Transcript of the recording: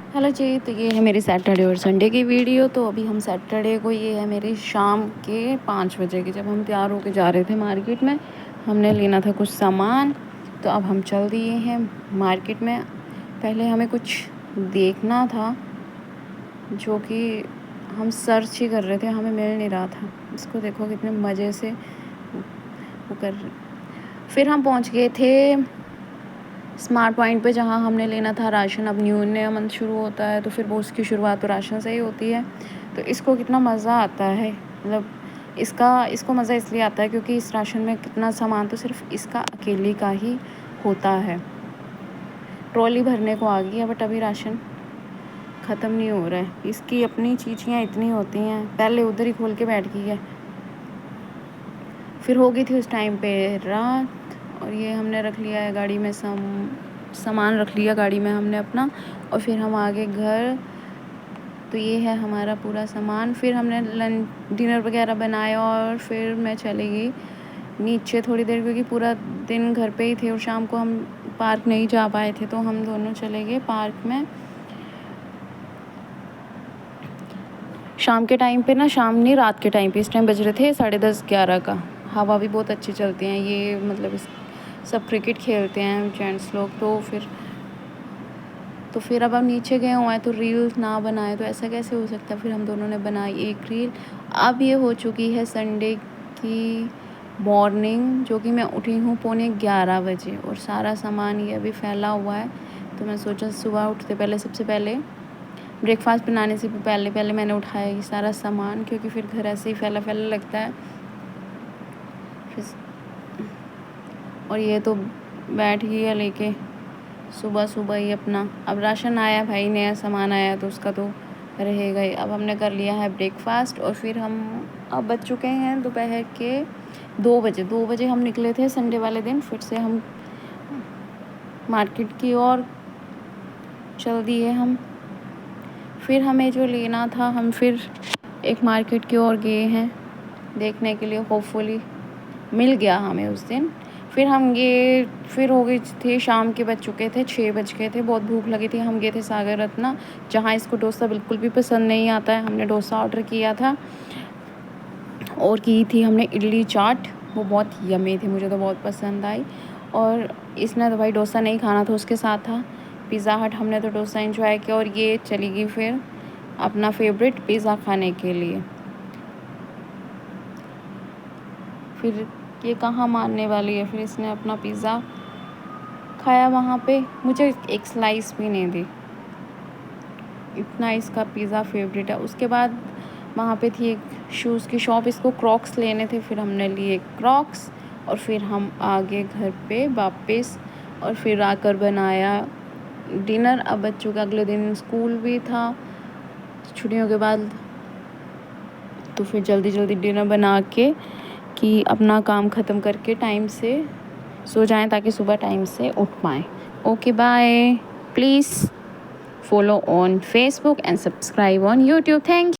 Hello जी, तो ये है मेरी सैटरडे और संडे की वीडियो। तो अभी हम सैटरडे को, ये है मेरी शाम के 5 बजे की, जब हम तैयार होके जा रहे थे मार्केट में। हमने लेना था कुछ सामान, तो अब हम चल दिए हैं मार्केट में। पहले हमें कुछ देखना था जो कि हम सर्च ही कर रहे थे, हमें मिल नहीं रहा था। इसको देखो कितने मज़े से वो कर रहे। फिर हम पहुंच गए थे स्मार्ट पॉइंट पे, जहाँ हमने लेना था राशन। अब न्यू नया मंथ शुरू होता है, तो फिर वो उसकी शुरुआत तो राशन से ही होती है। तो इसको कितना मज़ा आता है, मतलब इसको मज़ा इसलिए आता है क्योंकि इस राशन में कितना सामान तो सिर्फ इसका अकेले का ही होता है। ट्रॉली भरने को आ गई है, बट अभी राशन ख़त्म नहीं हो रहा है। इसकी अपनी चीज़ियाँ इतनी होती हैं, पहले उधर ही खोल के बैठ गई है। फिर हो गई थी उस टाइम पे रात, और ये हमने रख लिया है गाड़ी में, सामान रख लिया गाड़ी में हमने अपना, और फिर हम आगे घर। तो ये है हमारा पूरा सामान। फिर हमने डिनर वगैरह बनाया, और फिर मैं चली गई नीचे थोड़ी देर, क्योंकि पूरा दिन घर पे ही थे और शाम को हम पार्क नहीं जा पाए थे, तो हम दोनों चले गए पार्क में। शाम के टाइम पे ना, शाम नहीं रात के टाइम पे, इस टाइम बज रहे थे 10:30-11 का। हवा भी बहुत अच्छी चलती है, ये मतलब इस सब क्रिकेट खेलते हैं जेंट्स लोग। तो फिर अब हम नीचे गए हुए हैं, तो रील्स ना बनाए तो ऐसा कैसे हो सकता है। फिर हम दोनों ने बनाई एक रील। अब ये हो चुकी है संडे की मॉर्निंग, जो कि मैं उठी हूँ 11:15 बजे, और सारा सामान ये अभी फैला हुआ है। तो मैं सोचा सुबह उठते पहले, सबसे पहले ब्रेकफास्ट बनाने से पहले मैंने उठाया ये सारा सामान, क्योंकि फिर घर ऐसे ही फैला फैला लगता है। फिर और ये तो बैठ गई है लेके सुबह ही अपना। अब राशन आया भाई, नया सामान आया तो उसका तो रहेगा ही। अब हमने कर लिया है ब्रेकफास्ट, और फिर हम अब बज चुके हैं दोपहर के 2 बजे हम निकले थे संडे वाले दिन। फिर से हम मार्केट की ओर चल दिए हम। फिर हमें जो लेना था, हम फिर एक मार्केट की ओर गए हैं देखने के लिए। होपफुली मिल गया हमें उस दिन। फिर हम ये फिर हो गई थी शाम के, बज चुके थे 6 बज गए थे, बहुत भूख लगी थी। हम गए थे सागर रत्ना, जहाँ इसको डोसा बिल्कुल भी पसंद नहीं आता है। हमने डोसा ऑर्डर किया था, और की थी हमने इडली चाट, वो बहुत यम्मी थी, मुझे तो बहुत पसंद आई। और इसने तो भाई डोसा नहीं खाना था, उसके साथ था पिज़्ज़ा हट। हमने तो डोसा एंजॉय किया, और ये चली गई फिर अपना फेवरेट पिज़्ज़ा खाने के लिए। फिर ये कहाँ मानने वाली है, फिर इसने अपना पिज़्ज़ा खाया वहाँ पे, मुझे एक स्लाइस भी नहीं दी, इतना इसका पिज़्ज़ा फेवरेट है। उसके बाद वहाँ पे थी एक शूज़ की शॉप, इसको क्रॉक्स लेने थे, फिर हमने लिए क्रॉक्स, और फिर हम आ गए घर पे वापस, और फिर आकर बनाया डिनर। अब बच्चों का अगले दिन स्कूल भी था छुट्टियों के बाद, तो फिर जल्दी डिनर बना के कि अपना काम ख़त्म करके टाइम से सो जाएं, ताकि सुबह टाइम से उठ पाएँ। Okay bye, please follow on Facebook and subscribe on YouTube. Thank you.